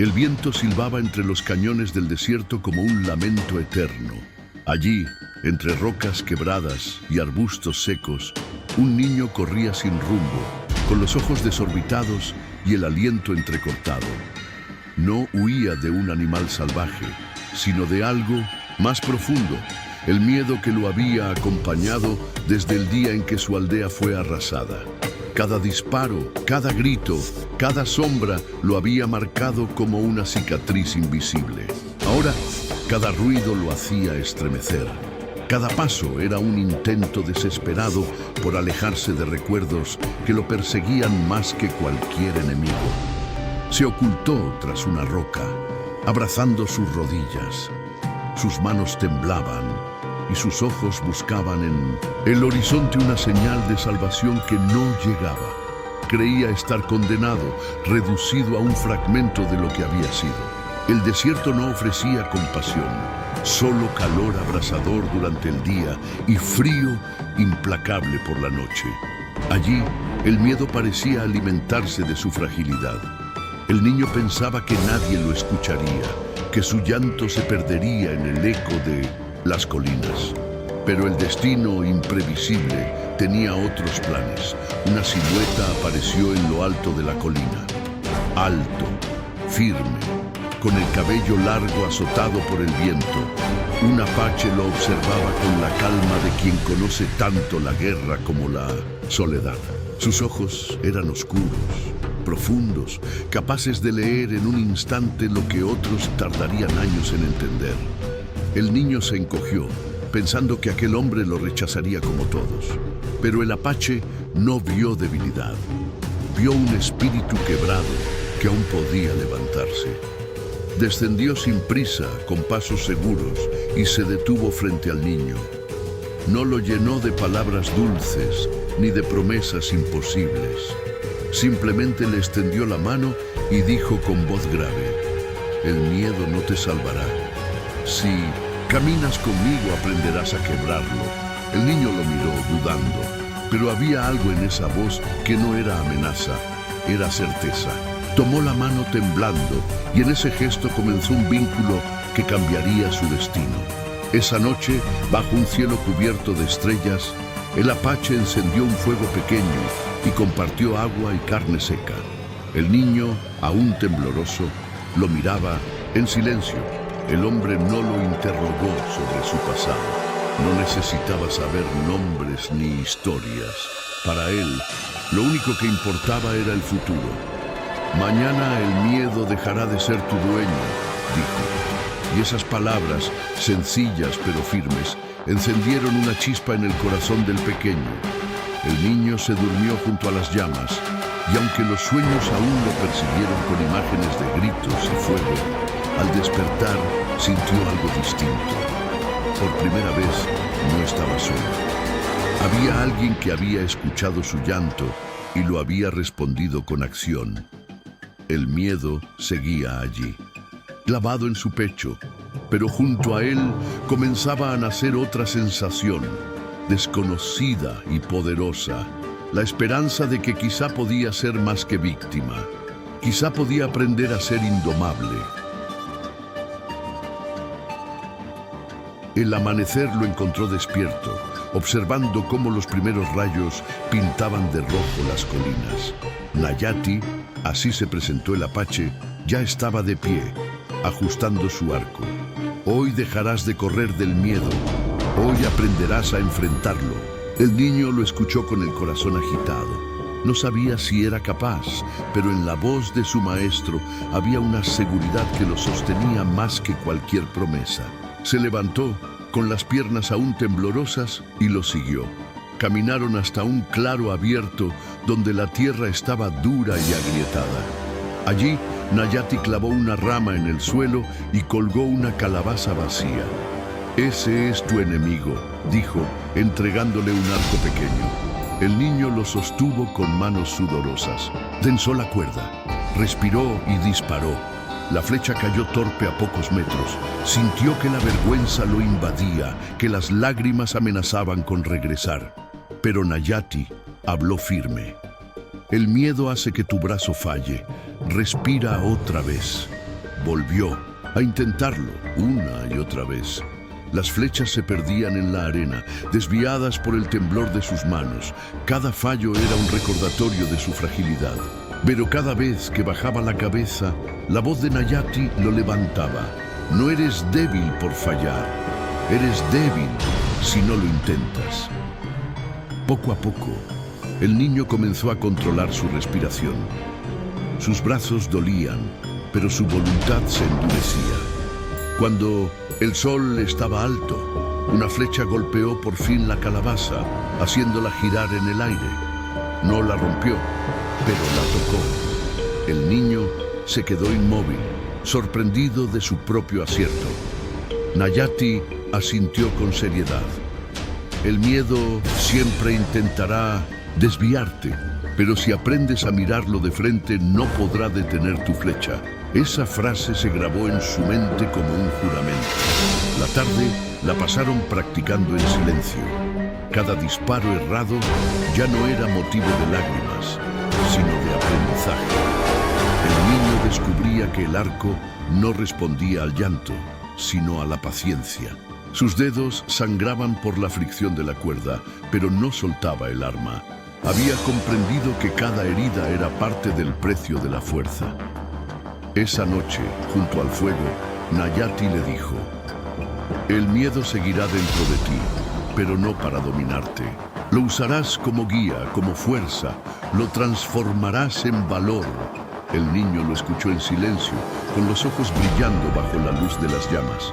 El viento silbaba entre los cañones del desierto como un lamento eterno. Allí, entre rocas quebradas y arbustos secos, un niño corría sin rumbo, con los ojos desorbitados y el aliento entrecortado. No huía de un animal salvaje, sino de algo más profundo, el miedo que lo había acompañado desde el día en que su aldea fue arrasada. Cada disparo, cada grito, cada sombra lo había marcado como una cicatriz invisible. Ahora, cada ruido lo hacía estremecer. Cada paso era un intento desesperado por alejarse de recuerdos que lo perseguían más que cualquier enemigo. Se ocultó tras una roca, abrazando sus rodillas. Sus manos temblaban y sus ojos buscaban en el horizonte una señal de salvación que no llegaba. Creía estar condenado, reducido a un fragmento de lo que había sido. El desierto no ofrecía compasión, solo calor abrasador durante el día y frío implacable por la noche. Allí, el miedo parecía alimentarse de su fragilidad. El niño pensaba que nadie lo escucharía, que su llanto se perdería en el eco de las colinas. Pero el destino imprevisible tenía otros planes. Una silueta apareció en lo alto de la colina. Alto, firme, con el cabello largo azotado por el viento. Un apache lo observaba con la calma de quien conoce tanto la guerra como la soledad. Sus ojos eran oscuros, profundos, capaces de leer en un instante lo que otros tardarían años en entender. El niño se encogió, pensando que aquel hombre lo rechazaría como todos. Pero el apache no vio debilidad. Vio un espíritu quebrado que aún podía levantarse. Descendió sin prisa, con pasos seguros, y se detuvo frente al niño. No lo llenó de palabras dulces ni de promesas imposibles. Simplemente le extendió la mano y dijo con voz grave: el miedo no te salvará. Si caminas conmigo, aprenderás a quebrarlo. El niño lo miró, dudando, pero había algo en esa voz que no era amenaza, era certeza. Tomó la mano temblando y en ese gesto comenzó un vínculo que cambiaría su destino. Esa noche, bajo un cielo cubierto de estrellas, el apache encendió un fuego pequeño y compartió agua y carne seca. El niño, aún tembloroso, lo miraba en silencio. El hombre no lo interrogó sobre su pasado. No necesitaba saber nombres ni historias. Para él, lo único que importaba era el futuro. Mañana el miedo dejará de ser tu dueño, dijo. Y esas palabras, sencillas pero firmes, encendieron una chispa en el corazón del pequeño. El niño se durmió junto a las llamas, y aunque los sueños aún lo persiguieron con imágenes de gritos y fuego, al despertar sintió algo distinto. Por primera vez no estaba solo. Había alguien que había escuchado su llanto y lo había respondido con acción. El miedo seguía allí, clavado en su pecho, pero junto a él comenzaba a nacer otra sensación, desconocida y poderosa, la esperanza de que quizá podía ser más que víctima, quizá podía aprender a ser indomable. El amanecer lo encontró despierto, observando cómo los primeros rayos pintaban de rojo las colinas. Nayati, así se presentó el apache, ya estaba de pie, ajustando su arco. Hoy dejarás de correr del miedo, hoy aprenderás a enfrentarlo. El niño lo escuchó con el corazón agitado. No sabía si era capaz, pero en la voz de su maestro había una seguridad que lo sostenía más que cualquier promesa. Se levantó, con las piernas aún temblorosas, y lo siguió. Caminaron hasta un claro abierto donde la tierra estaba dura y agrietada. Allí, Nayati clavó una rama en el suelo y colgó una calabaza vacía. «Ese es tu enemigo», dijo, entregándole un arco pequeño. El niño lo sostuvo con manos sudorosas. Tensó la cuerda, respiró y disparó. La flecha cayó torpe a pocos metros. Sintió que la vergüenza lo invadía, que las lágrimas amenazaban con regresar. Pero Nayati habló firme. «El miedo hace que tu brazo falle. Respira otra vez». Volvió a intentarlo una y otra vez. Las flechas se perdían en la arena, desviadas por el temblor de sus manos. Cada fallo era un recordatorio de su fragilidad. Pero cada vez que bajaba la cabeza, la voz de Nayati lo levantaba. No eres débil por fallar, eres débil si no lo intentas. Poco a poco, el niño comenzó a controlar su respiración. Sus brazos dolían, pero su voluntad se endurecía. Cuando el sol estaba alto, una flecha golpeó por fin la calabaza, haciéndola girar en el aire. No la rompió, pero la tocó. El niño se quedó inmóvil, sorprendido de su propio acierto. Nayati asintió con seriedad. El miedo siempre intentará desviarte, pero si aprendes a mirarlo de frente no podrá detener tu flecha. Esa frase se grabó en su mente como un juramento. La tarde la pasaron practicando en silencio. Cada disparo errado ya no era motivo de lágrimas, sino de aprendizaje. El niño descubría que el arco no respondía al llanto, sino a la paciencia. Sus dedos sangraban por la fricción de la cuerda, pero no soltaba el arma. Había comprendido que cada herida era parte del precio de la fuerza. Esa noche, junto al fuego, Nayati le dijo: el miedo seguirá dentro de ti, pero no para dominarte. Lo usarás como guía, como fuerza, lo transformarás en valor. El niño lo escuchó en silencio, con los ojos brillando bajo la luz de las llamas.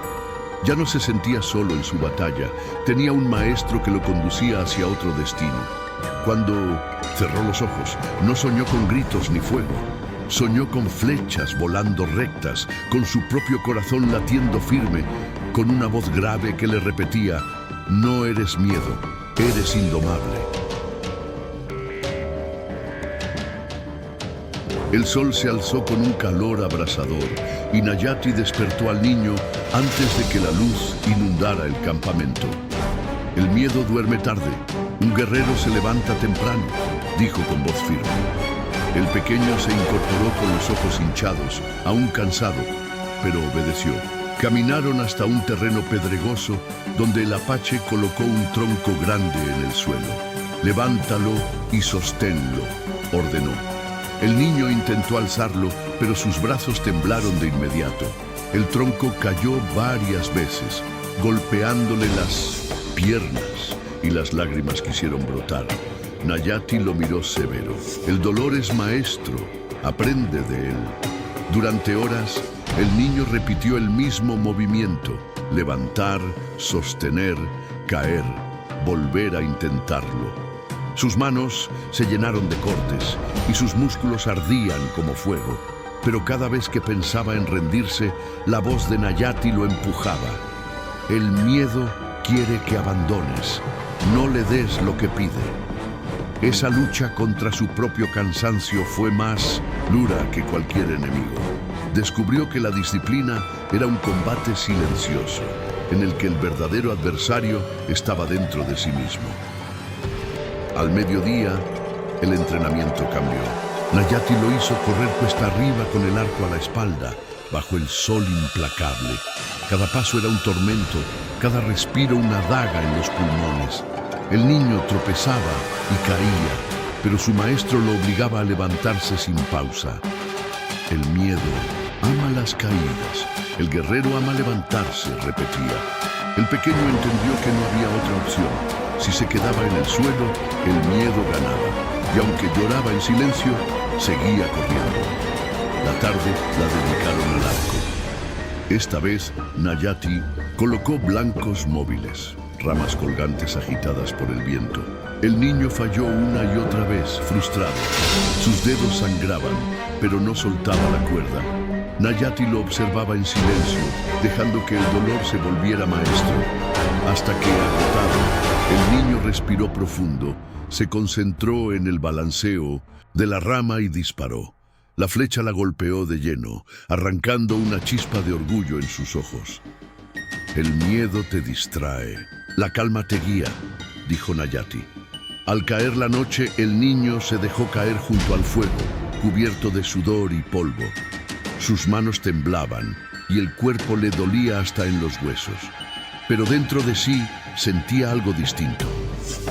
Ya no se sentía solo en su batalla, tenía un maestro que lo conducía hacia otro destino. Cuando cerró los ojos, no soñó con gritos ni fuego. Soñó con flechas volando rectas, con su propio corazón latiendo firme, con una voz grave que le repetía: no eres miedo, eres indomable. El sol se alzó con un calor abrasador y Nayati despertó al niño antes de que la luz inundara el campamento. El miedo duerme tarde, un guerrero se levanta temprano, dijo con voz firme. El pequeño se incorporó con los ojos hinchados, aún cansado, pero obedeció. Caminaron hasta un terreno pedregoso donde el apache colocó un tronco grande en el suelo. Levántalo y sosténlo, ordenó. El niño intentó alzarlo, pero sus brazos temblaron de inmediato. El tronco cayó varias veces, golpeándole las piernas, y las lágrimas quisieron brotar. Nayati lo miró severo. El dolor es maestro, aprende de él. Durante horas, el niño repitió el mismo movimiento: levantar, sostener, caer, volver a intentarlo. Sus manos se llenaron de cortes y sus músculos ardían como fuego. Pero cada vez que pensaba en rendirse, la voz de Nayati lo empujaba. El miedo quiere que abandones, no le des lo que pide. Esa lucha contra su propio cansancio fue más dura que cualquier enemigo. Descubrió que la disciplina era un combate silencioso, en el que el verdadero adversario estaba dentro de sí mismo. Al mediodía, el entrenamiento cambió. Nayati lo hizo correr cuesta arriba con el arco a la espalda, bajo el sol implacable. Cada paso era un tormento, cada respiro una daga en los pulmones. El niño tropezaba y caía, pero su maestro lo obligaba a levantarse sin pausa. El miedo ama las caídas, el guerrero ama levantarse, repetía. El pequeño entendió que no había otra opción. Si se quedaba en el suelo, el miedo ganaba, y aunque lloraba en silencio, seguía corriendo. La tarde la dedicaron al arco. Esta vez, Nayati colocó blancos móviles, ramas colgantes agitadas por el viento. El niño falló una y otra vez, frustrado. Sus dedos sangraban, pero no soltaba la cuerda. Nayati lo observaba en silencio, dejando que el dolor se volviera maestro, hasta que, agotado, el niño respiró profundo, se concentró en el balanceo de la rama y disparó. La flecha la golpeó de lleno, arrancando una chispa de orgullo en sus ojos. El miedo te distrae, la calma te guía, dijo Nayati. Al caer la noche, el niño se dejó caer junto al fuego, cubierto de sudor y polvo. Sus manos temblaban y el cuerpo le dolía hasta en los huesos. Pero dentro de sí sentía algo distinto,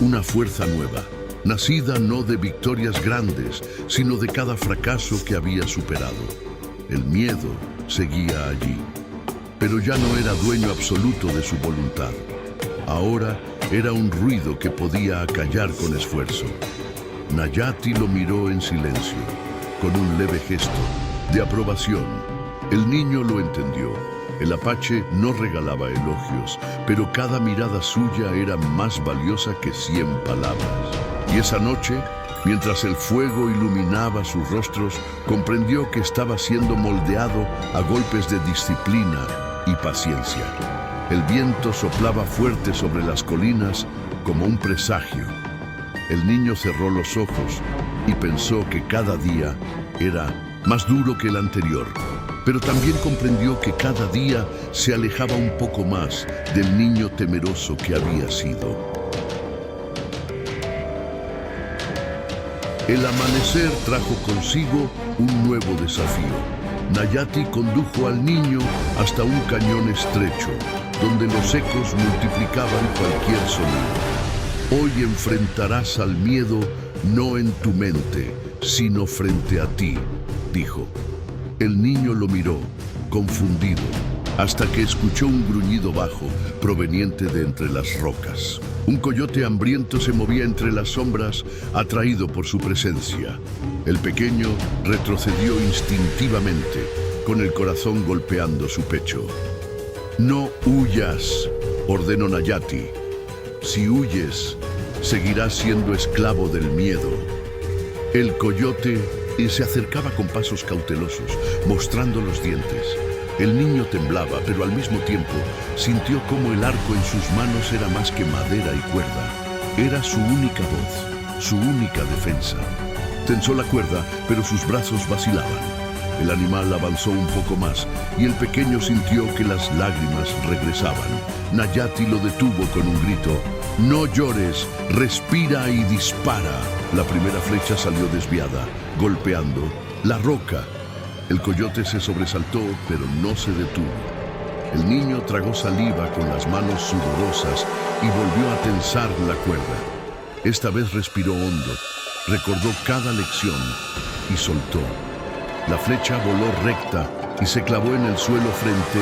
una fuerza nueva, nacida no de victorias grandes, sino de cada fracaso que había superado. El miedo seguía allí, pero ya no era dueño absoluto de su voluntad. Ahora era un ruido que podía acallar con esfuerzo. Nayati lo miró en silencio, con un leve gesto de aprobación. El niño lo entendió. El apache no regalaba elogios, pero cada mirada suya era más valiosa que 100 palabras. Y esa noche, mientras el fuego iluminaba sus rostros, comprendió que estaba siendo moldeado a golpes de disciplina y paciencia. El viento soplaba fuerte sobre las colinas como un presagio. El niño cerró los ojos y pensó que cada día era más duro que el anterior, pero también comprendió que cada día se alejaba un poco más del niño temeroso que había sido. El amanecer trajo consigo un nuevo desafío. Nayati condujo al niño hasta un cañón estrecho, donde los ecos multiplicaban cualquier sonido. Hoy enfrentarás al miedo no en tu mente, sino frente a ti, dijo. El niño lo miró, confundido, hasta que escuchó un gruñido bajo proveniente de entre las rocas. Un coyote hambriento se movía entre las sombras, atraído por su presencia. El pequeño retrocedió instintivamente, con el corazón golpeando su pecho. «No huyas», ordenó Nayati. «Si huyes, seguirás siendo esclavo del miedo». El coyote se acercaba con pasos cautelosos, mostrando los dientes. El niño temblaba, pero al mismo tiempo sintió cómo el arco en sus manos era más que madera y cuerda. Era su única voz, su única defensa. Tensó la cuerda, pero sus brazos vacilaban. El animal avanzó un poco más y el pequeño sintió que las lágrimas regresaban. Nayati lo detuvo con un grito. «No llores, respira y dispara». La primera flecha salió desviada, golpeando la roca. El coyote se sobresaltó, pero no se detuvo. El niño tragó saliva con las manos sudorosas y volvió a tensar la cuerda. Esta vez respiró hondo, recordó cada lección y soltó. La flecha voló recta y se clavó en el suelo frente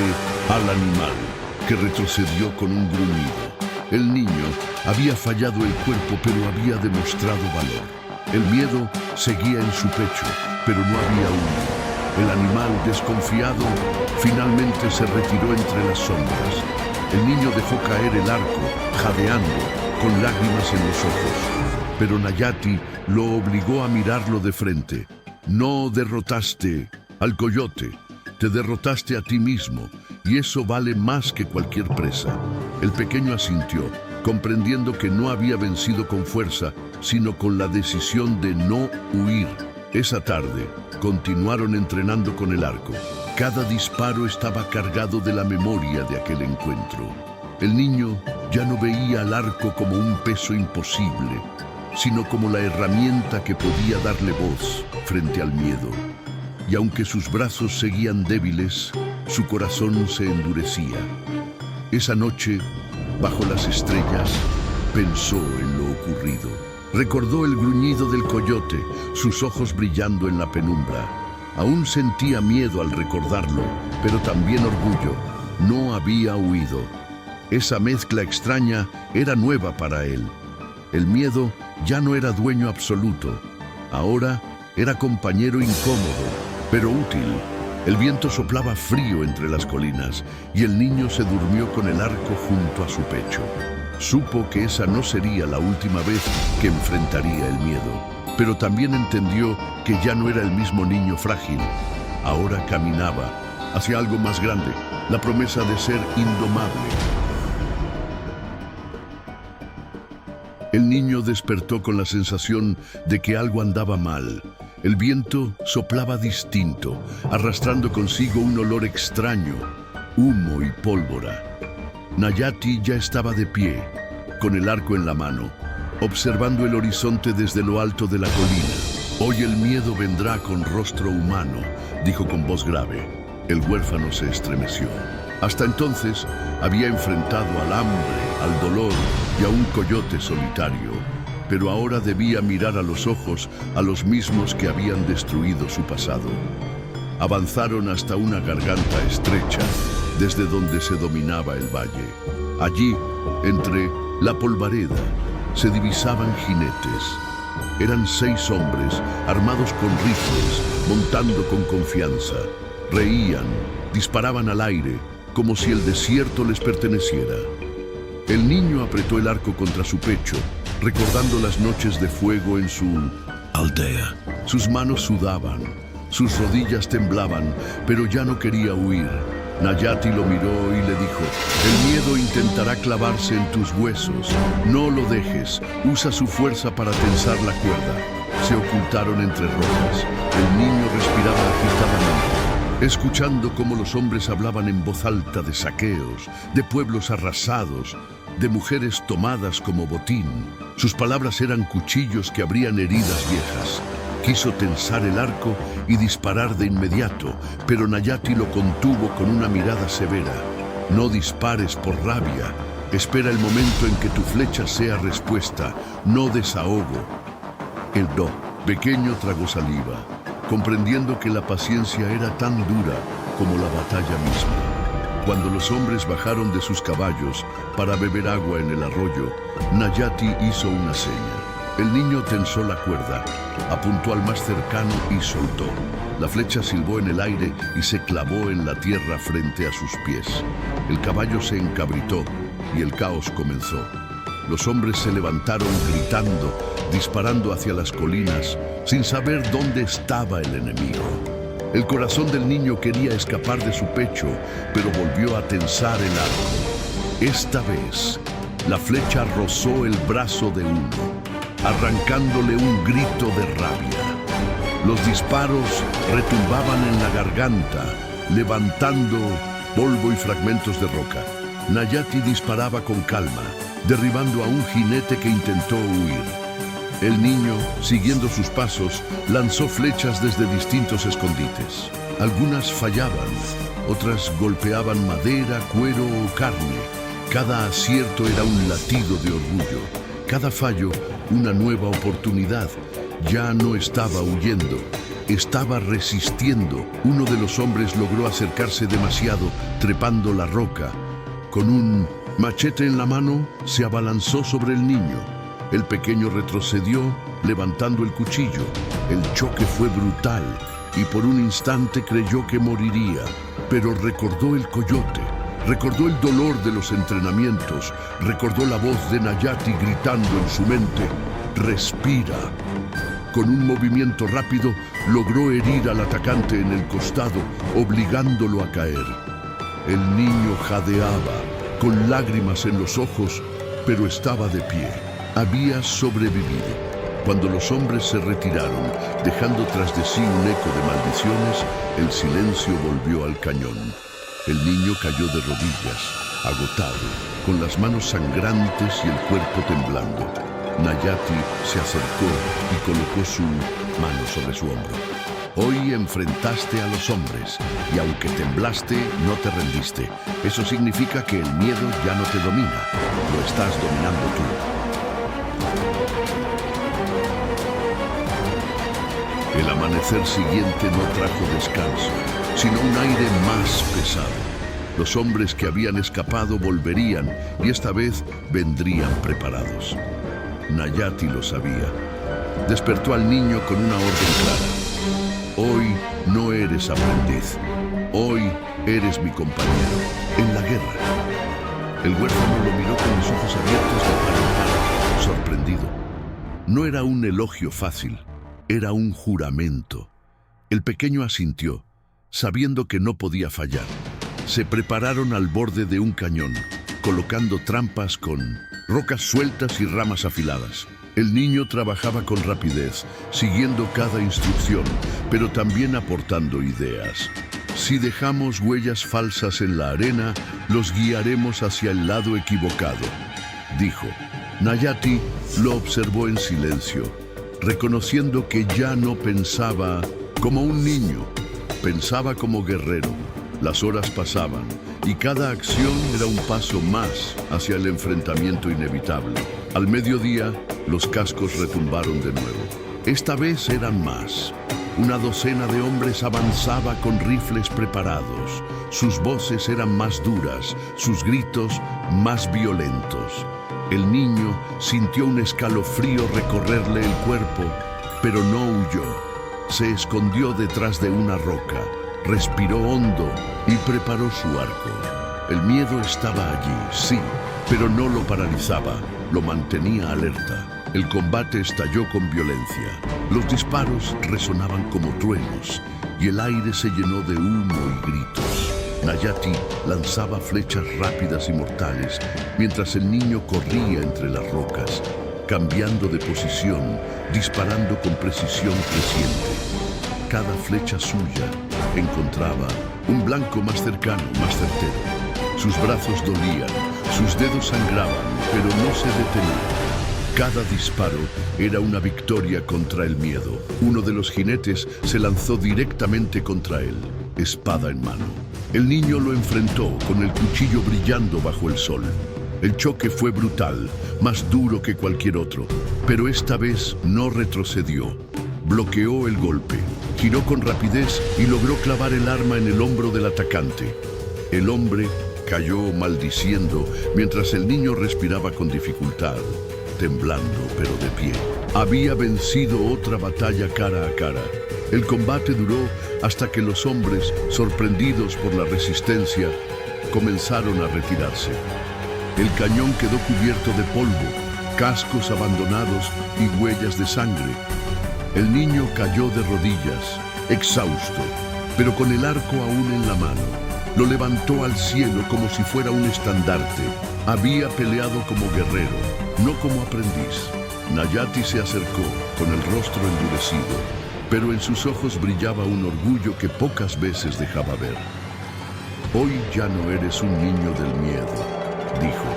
al animal, que retrocedió con un gruñido. El niño había fallado el cuerpo, pero había demostrado valor. El miedo seguía en su pecho, pero no había huido. El animal, desconfiado, finalmente se retiró entre las sombras. El niño dejó caer el arco, jadeando, con lágrimas en los ojos. Pero Nayati lo obligó a mirarlo de frente. «No derrotaste al coyote, te derrotaste a ti mismo, y eso vale más que cualquier presa». El pequeño asintió, comprendiendo que no había vencido con fuerza, sino con la decisión de no huir. Esa tarde, continuaron entrenando con el arco. Cada disparo estaba cargado de la memoria de aquel encuentro. El niño ya no veía al arco como un peso imposible, sino como la herramienta que podía darle voz frente al miedo. Y aunque sus brazos seguían débiles, su corazón se endurecía. Esa noche, bajo las estrellas, pensó en lo ocurrido. Recordó el gruñido del coyote, sus ojos brillando en la penumbra. Aún sentía miedo al recordarlo, pero también orgullo. No había huido. Esa mezcla extraña era nueva para él. El miedo ya no era dueño absoluto. Ahora era compañero incómodo, pero útil. El viento soplaba frío entre las colinas y el niño se durmió con el arco junto a su pecho. Supo que esa no sería la última vez que enfrentaría el miedo, pero también entendió que ya no era el mismo niño frágil. Ahora caminaba hacia algo más grande, la promesa de ser indomable. El niño despertó con la sensación de que algo andaba mal. El viento soplaba distinto, arrastrando consigo un olor extraño, humo y pólvora. Nayati ya estaba de pie, con el arco en la mano, observando el horizonte desde lo alto de la colina. Hoy el miedo vendrá con rostro humano, dijo con voz grave. El huérfano se estremeció. Hasta entonces había enfrentado al hambre, al dolor y a un coyote solitario, pero ahora debía mirar a los ojos a los mismos que habían destruido su pasado. Avanzaron hasta una garganta estrecha, desde donde se dominaba el valle. Allí, entre la polvareda, se divisaban jinetes. Eran 6 hombres, armados con rifles, montando con confianza. Reían, disparaban al aire, como si el desierto les perteneciera. El niño apretó el arco contra su pecho, recordando las noches de fuego en su aldea. Sus manos sudaban, sus rodillas temblaban, pero ya no quería huir. Nayati lo miró y le dijo: el miedo intentará clavarse en tus huesos. No lo dejes, usa su fuerza para tensar la cuerda. Se ocultaron entre rocas. El niño respiraba agitadamente, escuchando cómo los hombres hablaban en voz alta de saqueos, de pueblos arrasados, de mujeres tomadas como botín. Sus palabras eran cuchillos que abrían heridas viejas. Quiso tensar el arco y disparar de inmediato, pero Nayati lo contuvo con una mirada severa. No dispares por rabia. Espera el momento en que tu flecha sea respuesta, no desahogo. El pequeño tragó saliva, comprendiendo que la paciencia era tan dura como la batalla misma. Cuando los hombres bajaron de sus caballos para beber agua en el arroyo, Nayati hizo una seña. El niño tensó la cuerda, apuntó al más cercano y soltó. La flecha silbó en el aire y se clavó en la tierra frente a sus pies. El caballo se encabritó y el caos comenzó. Los hombres se levantaron gritando, disparando hacia las colinas, sin saber dónde estaba el enemigo. El corazón del niño quería escapar de su pecho, pero volvió a tensar el arco. Esta vez, la flecha rozó el brazo de uno, arrancándole un grito de rabia. Los disparos retumbaban en la garganta, levantando polvo y fragmentos de roca. Nayati disparaba con calma, derribando a un jinete que intentó huir. El niño, siguiendo sus pasos, lanzó flechas desde distintos escondites. Algunas fallaban, otras golpeaban madera, cuero o carne. Cada acierto era un latido de orgullo. Cada fallo, una nueva oportunidad. Ya no estaba huyendo, estaba resistiendo. Uno de los hombres logró acercarse demasiado, trepando la roca. Con un machete en la mano, se abalanzó sobre el niño. El pequeño retrocedió, levantando el cuchillo. El choque fue brutal y por un instante creyó que moriría, pero recordó el coyote. Recordó el dolor de los entrenamientos, recordó la voz de Nayati gritando en su mente: respira. Con un movimiento rápido, logró herir al atacante en el costado, obligándolo a caer. El niño jadeaba, con lágrimas en los ojos, pero estaba de pie. Había sobrevivido. Cuando los hombres se retiraron, dejando tras de sí un eco de maldiciones, el silencio volvió al cañón. El niño cayó de rodillas, agotado, con las manos sangrantes y el cuerpo temblando. Nayati se acercó y colocó su mano sobre su hombro. Hoy enfrentaste a los hombres y aunque temblaste, no te rendiste. Eso significa que el miedo ya no te domina, lo estás dominando tú. El amanecer siguiente no trajo descanso, sino un aire más pesado. Los hombres que habían escapado volverían y esta vez vendrían preparados. Nayati lo sabía. Despertó al niño con una orden clara. Hoy no eres aprendiz. Hoy eres mi compañero en la guerra. El huérfano lo miró con los ojos abiertos de par en par, sorprendido. No era un elogio fácil, era un juramento. El pequeño asintió, sabiendo que no podía fallar. Se prepararon al borde de un cañón, colocando trampas con rocas sueltas y ramas afiladas. El niño trabajaba con rapidez, siguiendo cada instrucción, pero también aportando ideas. Si dejamos huellas falsas en la arena, los guiaremos hacia el lado equivocado, dijo. Nayati lo observó en silencio. reconociendo que ya no pensaba como un niño, pensaba como guerrero. Las horas pasaban y cada acción era un paso más hacia el enfrentamiento inevitable. Al mediodía, los cascos retumbaron de nuevo. Esta vez eran más. Una docena de hombres avanzaba con rifles preparados. Sus voces eran más duras, sus gritos más violentos. El niño sintió un escalofrío recorrerle el cuerpo, pero no huyó. Se escondió detrás de una roca, respiró hondo y preparó su arco. El miedo estaba allí, sí, pero no lo paralizaba, lo mantenía alerta. El combate estalló con violencia. Los disparos resonaban como truenos y el aire se llenó de humo y gritos. Nayati lanzaba flechas rápidas y mortales mientras el niño corría entre las rocas, cambiando de posición, disparando con precisión creciente. Cada flecha suya encontraba un blanco más cercano, más certero. Sus brazos dolían, sus dedos sangraban, pero no se detenían. Cada disparo era una victoria contra el miedo. Uno de los jinetes se lanzó directamente contra él, espada en mano. El niño lo enfrentó con el cuchillo brillando bajo el sol. El choque fue brutal, más duro que cualquier otro, pero esta vez no retrocedió. Bloqueó el golpe, giró con rapidez y logró clavar el arma en el hombro del atacante. El hombre cayó maldiciendo mientras el niño respiraba con dificultad, temblando pero de pie. Había vencido otra batalla cara a cara. El combate duró hasta que los hombres, sorprendidos por la resistencia, comenzaron a retirarse. El cañón quedó cubierto de polvo, cascos abandonados y huellas de sangre. El niño cayó de rodillas, exhausto, pero con el arco aún en la mano. Lo levantó al cielo como si fuera un estandarte. Había peleado como guerrero, no como aprendiz. Nayati se acercó, con el rostro endurecido, pero en sus ojos brillaba un orgullo que pocas veces dejaba ver. Hoy ya no eres un niño del miedo, dijo.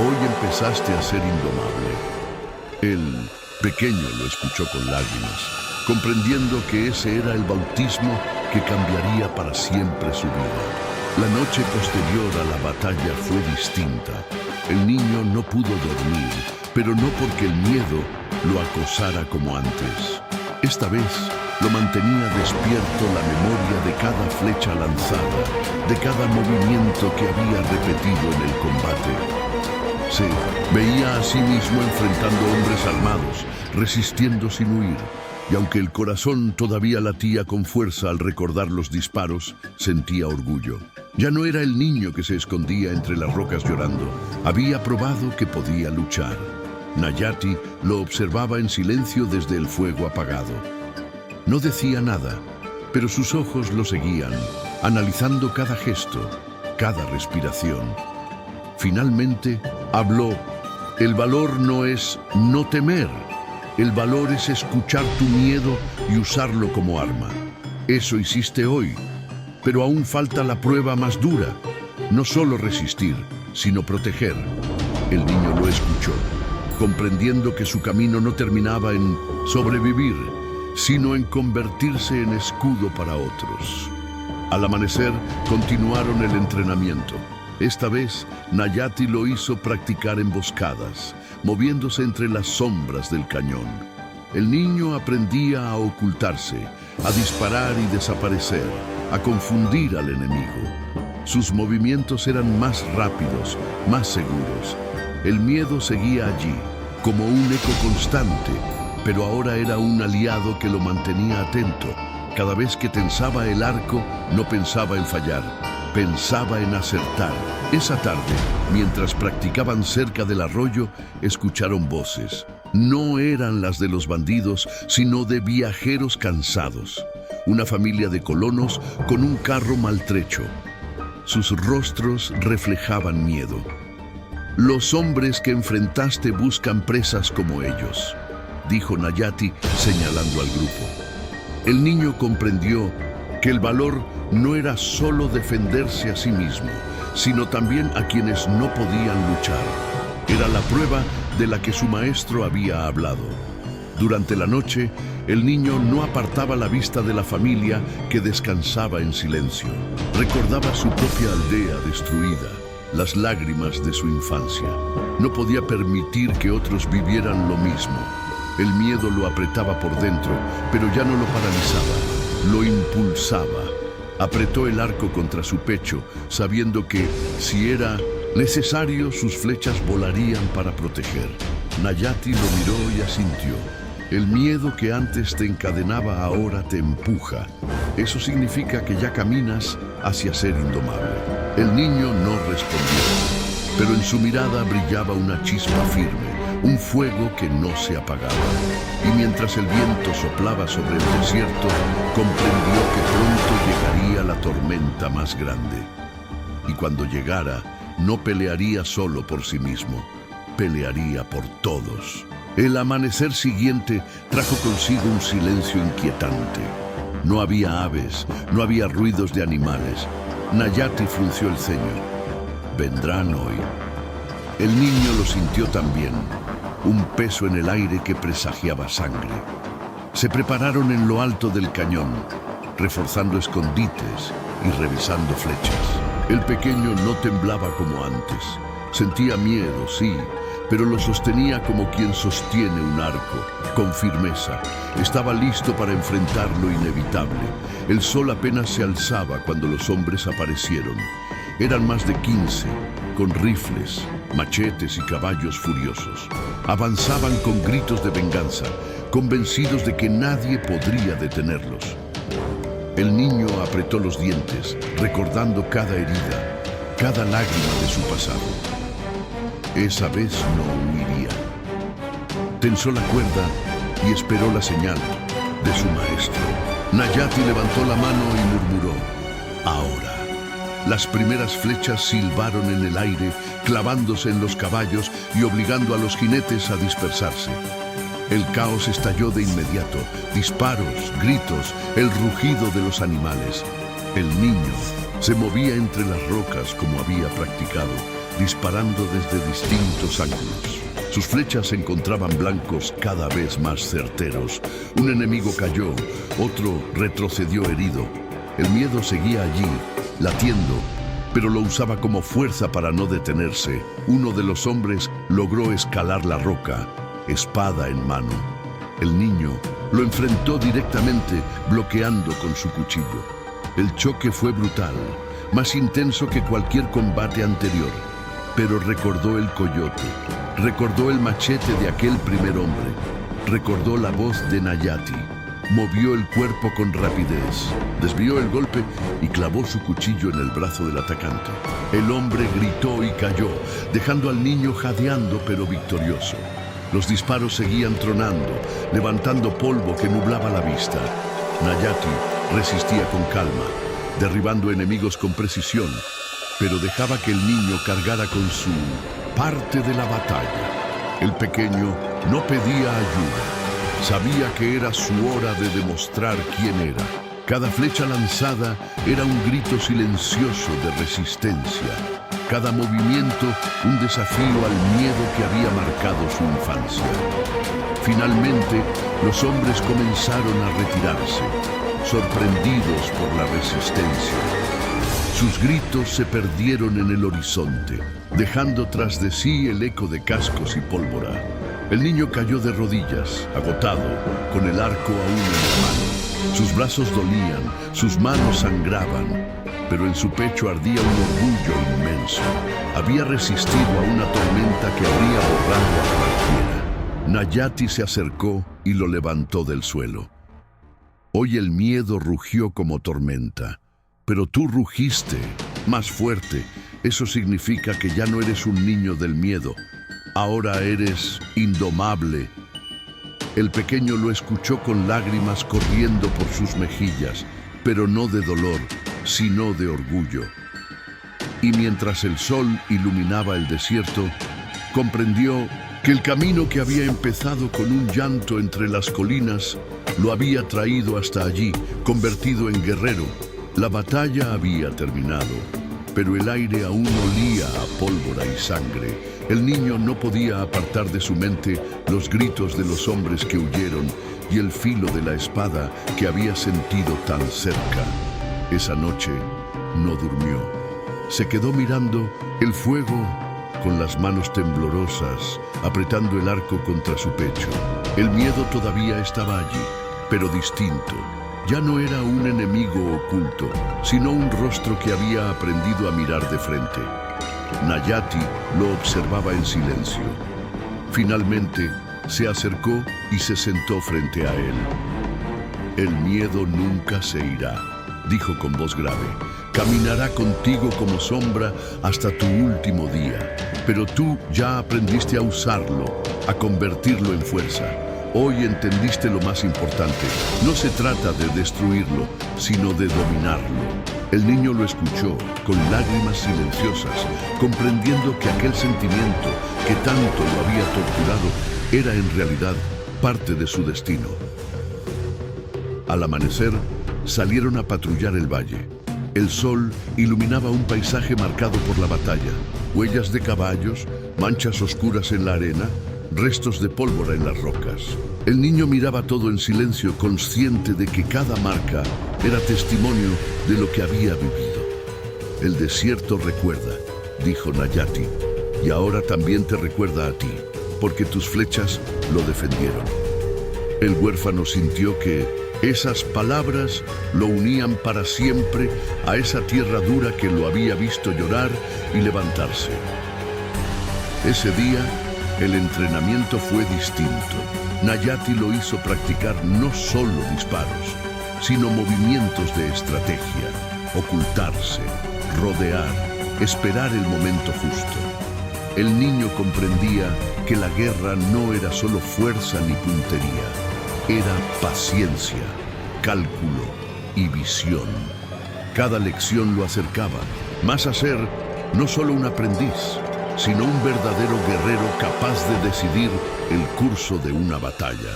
Hoy empezaste a ser indomable. El pequeño lo escuchó con lágrimas, comprendiendo que ese era el bautismo que cambiaría para siempre su vida. La noche posterior a la batalla fue distinta. El niño no pudo dormir, pero no porque el miedo lo acosara como antes. Esta vez lo mantenía despierto la memoria de cada flecha lanzada, de cada movimiento que había repetido en el combate. Se veía a sí mismo enfrentando hombres armados, resistiendo sin huir, y aunque el corazón todavía latía con fuerza al recordar los disparos, sentía orgullo. Ya no era el niño que se escondía entre las rocas llorando. Había probado que podía luchar. Nayati lo observaba en silencio desde el fuego apagado. No decía nada, pero sus ojos lo seguían, analizando cada gesto, cada respiración. Finalmente habló. El valor no es no temer. El valor es escuchar tu miedo y usarlo como arma. Eso hiciste hoy, pero aún falta la prueba más dura. No solo resistir, sino proteger. El niño lo escuchó, comprendiendo que su camino no terminaba en sobrevivir, sino en convertirse en escudo para otros. Al amanecer, continuaron el entrenamiento. Esta vez, Nayati lo hizo practicar emboscadas, moviéndose entre las sombras del cañón. El niño aprendía a ocultarse, a disparar y desaparecer, a confundir al enemigo. Sus movimientos eran más rápidos, más seguros. El miedo seguía allí, como un eco constante, pero ahora era un aliado que lo mantenía atento. Cada vez que tensaba el arco, no pensaba en fallar, pensaba en acertar. Esa tarde, mientras practicaban cerca del arroyo, escucharon voces. No eran las de los bandidos, sino de viajeros cansados. Una familia de colonos con un carro maltrecho. Sus rostros reflejaban miedo. Los hombres que enfrentaste buscan presas como ellos, dijo Nayati señalando al grupo. El niño comprendió que el valor no era solo defenderse a sí mismo, sino también a quienes no podían luchar. Era la prueba de la que su maestro había hablado. Durante la noche, el niño no apartaba la vista de la familia que descansaba en silencio. Recordaba su propia aldea destruida, las lágrimas de su infancia. No podía permitir que otros vivieran lo mismo. El miedo lo apretaba por dentro, pero ya no lo paralizaba, lo impulsaba. Apretó el arco contra su pecho, sabiendo que, si era necesario, sus flechas volarían para proteger. Nayati lo miró y asintió. El miedo que antes te encadenaba ahora te empuja. Eso significa que ya caminas hacia ser indomable. El niño no respondió, pero en su mirada brillaba una chispa firme, un fuego que no se apagaba. Y mientras el viento soplaba sobre el desierto, comprendió que pronto llegaría la tormenta más grande. Y cuando llegara, no pelearía solo por sí mismo, pelearía por todos. El amanecer siguiente trajo consigo un silencio inquietante. No había aves, no había ruidos de animales. Nayati frunció el ceño. ¿Vendrán hoy? El niño lo sintió también, un peso en el aire que presagiaba sangre. Se prepararon en lo alto del cañón, reforzando escondites y revisando flechas. El pequeño no temblaba como antes. Sentía miedo, sí, pero lo sostenía como quien sostiene un arco, con firmeza. Estaba listo para enfrentar lo inevitable. El sol apenas se alzaba cuando los hombres aparecieron. Eran más de 15, con rifles, machetes y caballos furiosos. Avanzaban con gritos de venganza, convencidos de que nadie podría detenerlos. El niño apretó los dientes, recordando cada herida, cada lágrima de su pasado. Esa vez no huiría. Tensó la cuerda y esperó la señal de su maestro. Nayati levantó la mano y murmuró: ahora. Las primeras flechas silbaron en el aire, clavándose en los caballos y obligando a los jinetes a dispersarse. El caos estalló de inmediato, disparos, gritos, el rugido de los animales. El niño se movía entre las rocas como había practicado, disparando desde distintos ángulos. Sus flechas se encontraban blancos cada vez más certeros. Un enemigo cayó, otro retrocedió herido. El miedo seguía allí, latiendo, pero lo usaba como fuerza para no detenerse. Uno de los hombres logró escalar la roca, espada en mano. El niño lo enfrentó directamente, bloqueando con su cuchillo. El choque fue brutal, más intenso que cualquier combate anterior. Pero recordó el coyote, recordó el machete de aquel primer hombre, recordó la voz de Nayati. Movió el cuerpo con rapidez, desvió el golpe y clavó su cuchillo en el brazo del atacante. El hombre gritó y cayó, dejando al niño jadeando pero victorioso. Los disparos seguían tronando, levantando polvo que nublaba la vista. Nayati resistía con calma, derribando enemigos con precisión, pero dejaba que el niño cargara con su parte de la batalla. El pequeño no pedía ayuda. Sabía que era su hora de demostrar quién era. Cada flecha lanzada era un grito silencioso de resistencia. Cada movimiento un desafío al miedo que había marcado su infancia. Finalmente, los hombres comenzaron a retirarse, sorprendidos por la resistencia. Sus gritos se perdieron en el horizonte, dejando tras de sí el eco de cascos y pólvora. El niño cayó de rodillas, agotado, con el arco aún en la mano. Sus brazos dolían, sus manos sangraban, pero en su pecho ardía un orgullo inmenso. Había resistido a una tormenta que habría borrado a cualquiera. Nayati se acercó y lo levantó del suelo. Hoy el miedo rugió como tormenta, pero tú rugiste más fuerte. Eso significa que ya no eres un niño del miedo. Ahora eres indomable. El pequeño lo escuchó con lágrimas corriendo por sus mejillas, pero no de dolor, sino de orgullo. Y mientras el sol iluminaba el desierto, comprendió que el camino que había empezado con un llanto entre las colinas lo había traído hasta allí, convertido en guerrero. La batalla había terminado, pero el aire aún olía a pólvora y sangre, El niño no podía apartar de su mente los gritos de los hombres que huyeron y el filo de la espada que había sentido tan cerca. Esa noche no durmió. Se quedó mirando el fuego con las manos temblorosas, apretando el arco contra su pecho. El miedo todavía estaba allí, pero distinto. Ya no era un enemigo oculto, sino un rostro que había aprendido a mirar de frente. Nayati lo observaba en silencio. Finalmente, se acercó y se sentó frente a él. El miedo nunca se irá, dijo con voz grave. Caminará contigo como sombra hasta tu último día. Pero tú ya aprendiste a usarlo, a convertirlo en fuerza. Hoy entendiste lo más importante. No se trata de destruirlo, sino de dominarlo. El niño lo escuchó, con lágrimas silenciosas, comprendiendo que aquel sentimiento que tanto lo había torturado era en realidad parte de su destino. Al amanecer, salieron a patrullar el valle. El sol iluminaba un paisaje marcado por la batalla. Huellas de caballos, manchas oscuras en la arena, restos de pólvora en las rocas. El niño miraba todo en silencio, consciente de que cada marca era testimonio de lo que había vivido. El desierto recuerda, dijo Nayati, y ahora también te recuerda a ti, porque tus flechas lo defendieron. El huérfano sintió que esas palabras lo unían para siempre a esa tierra dura que lo había visto llorar y levantarse. Ese día, el entrenamiento fue distinto. Nayati lo hizo practicar no solo disparos, sino movimientos de estrategia, ocultarse, rodear, esperar el momento justo. El niño comprendía que la guerra no era solo fuerza ni puntería, era paciencia, cálculo y visión. Cada lección lo acercaba, más a ser no solo un aprendiz, sino un verdadero guerrero capaz de decidir el curso de una batalla.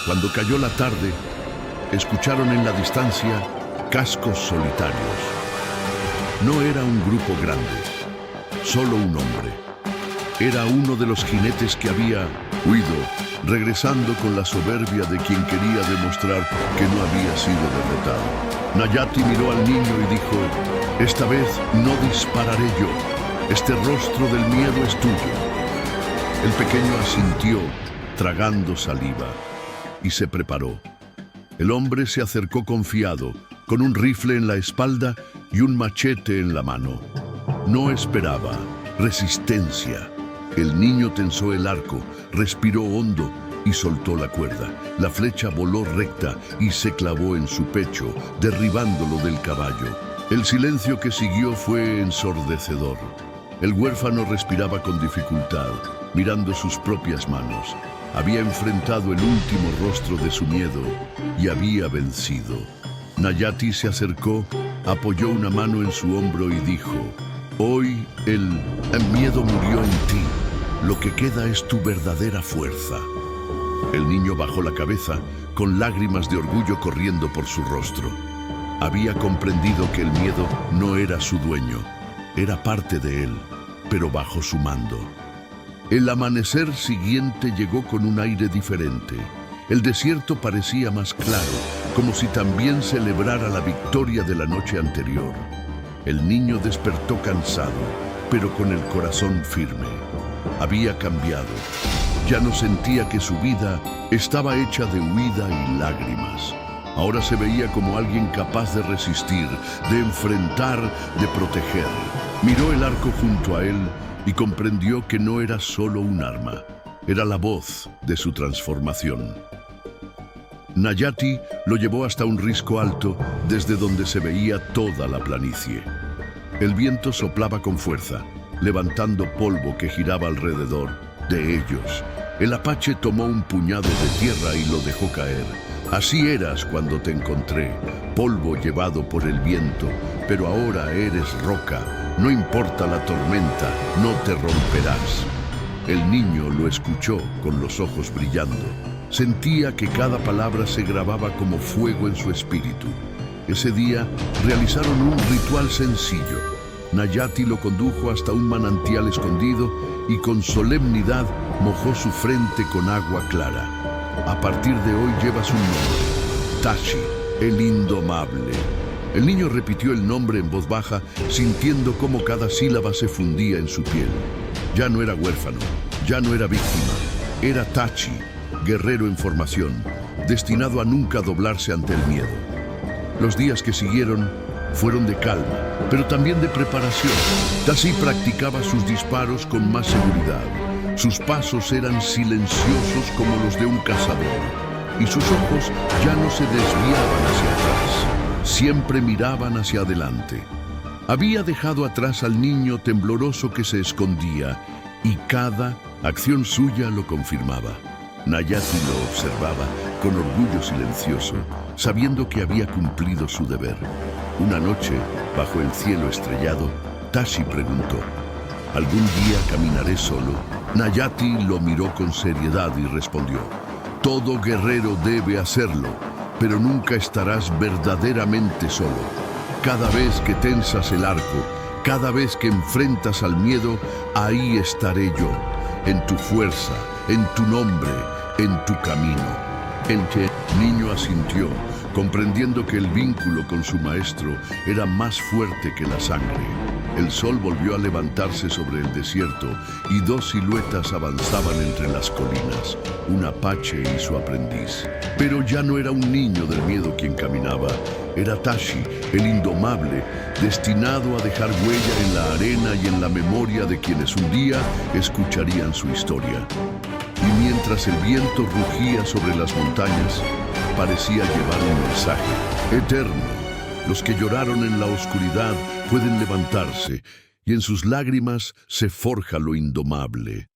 Cuando cayó la tarde, escucharon en la distancia cascos solitarios. No era un grupo grande, solo un hombre. Era uno de los jinetes que había huido, regresando con la soberbia de quien quería demostrar que no había sido derrotado. Nayati miró al niño y dijo: esta vez no dispararé yo. Este rostro del miedo es tuyo. El pequeño asintió, tragando saliva, y se preparó. El hombre se acercó confiado, con un rifle en la espalda y un machete en la mano. No esperaba resistencia. El niño tensó el arco, respiró hondo y soltó la cuerda. La flecha voló recta y se clavó en su pecho, derribándolo del caballo. El silencio que siguió fue ensordecedor. El huérfano respiraba con dificultad, mirando sus propias manos. Había enfrentado el último rostro de su miedo y había vencido. Nayati se acercó, apoyó una mano en su hombro y dijo: hoy el miedo murió en ti. Lo que queda es tu verdadera fuerza. El niño bajó la cabeza, con lágrimas de orgullo corriendo por su rostro. Había comprendido que el miedo no era su dueño, era parte de él, pero bajo su mando. El amanecer siguiente llegó con un aire diferente. El desierto parecía más claro, como si también celebrara la victoria de la noche anterior. El niño despertó cansado, pero con el corazón firme. Había cambiado. Ya no sentía que su vida estaba hecha de huida y lágrimas. Ahora se veía como alguien capaz de resistir, de enfrentar, de proteger. Miró el arco junto a él y comprendió que no era solo un arma, era la voz de su transformación. Nayati lo llevó hasta un risco alto desde donde se veía toda la planicie. El viento soplaba con fuerza, levantando polvo que giraba alrededor de ellos. El apache tomó un puñado de tierra y lo dejó caer. Así eras cuando te encontré, polvo llevado por el viento, pero ahora eres roca. No importa la tormenta, no te romperás. El niño lo escuchó con los ojos brillando. Sentía que cada palabra se grababa como fuego en su espíritu. Ese día realizaron un ritual sencillo. Nayati lo condujo hasta un manantial escondido y con solemnidad mojó su frente con agua clara. A partir de hoy llevas un nombre, Tashi, el indomable. El niño repitió el nombre en voz baja, sintiendo cómo cada sílaba se fundía en su piel. Ya no era huérfano, ya no era víctima, era Tashi, guerrero en formación, destinado a nunca doblarse ante el miedo. Los días que siguieron fueron de calma, pero también de preparación. Tashi practicaba sus disparos con más seguridad. Sus pasos eran silenciosos como los de un cazador, y sus ojos ya no se desviaban hacia atrás, siempre miraban hacia adelante. Había dejado atrás al niño tembloroso que se escondía, y cada acción suya lo confirmaba. Nayati lo observaba con orgullo silencioso, sabiendo que había cumplido su deber. Una noche, bajo el cielo estrellado, Tashi preguntó: ¿algún día caminaré solo? Nayati lo miró con seriedad y respondió: todo guerrero debe hacerlo, pero nunca estarás verdaderamente solo. Cada vez que tensas el arco, cada vez que enfrentas al miedo, ahí estaré yo, en tu fuerza, en tu nombre, en tu camino. El niño asintió, comprendiendo que el vínculo con su maestro era más fuerte que la sangre. El sol volvió a levantarse sobre el desierto y dos siluetas avanzaban entre las colinas, un apache y su aprendiz. Pero ya no era un niño del miedo quien caminaba, era Tashi, el indomable, destinado a dejar huella en la arena y en la memoria de quienes un día escucharían su historia. Y mientras el viento rugía sobre las montañas, parecía llevar un mensaje eterno. Los que lloraron en la oscuridad pueden levantarse, y en sus lágrimas se forja lo indomable.